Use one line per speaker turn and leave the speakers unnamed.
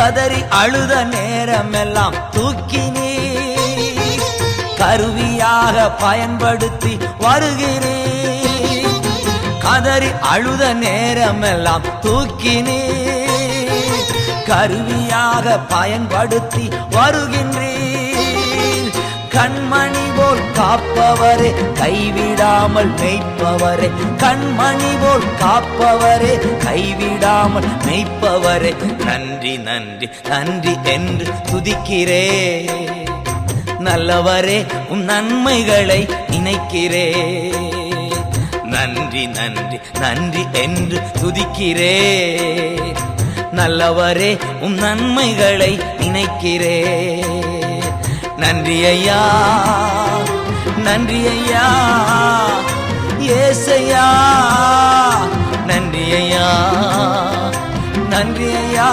கதறி அழுத நேரமெல்லாம் தூக்கினீர், கருவியாக பயன்படுத்தி வருகிறீர். கதறி அழுத நேரமெல்லாம் தூக்கினீர், கருவியாக பயன்படுத்தி வருகின்றீர். கண்மணி போல் காப்பவரே, கைவிடாமல் மேய்ப்பவரே, கண்மணி போல் காப்பவரே, கைவிடாமல் மேய்ப்பவரே, நன்றி நன்றி நன்றி என்று துதிக்கிறே. நல்லவரே, உம் நன்மைகளை நினைக்கிறே. நன்றி நன்றி நன்றி என்று துதிக்கிறே. நல்லவரே, உம் நன்மைகளை நினைக்கிறே. நன்றி ஐயா, நன்றி ஐயா, ஏசையா, நன்றி ஐயா, நன்றி ஐயா.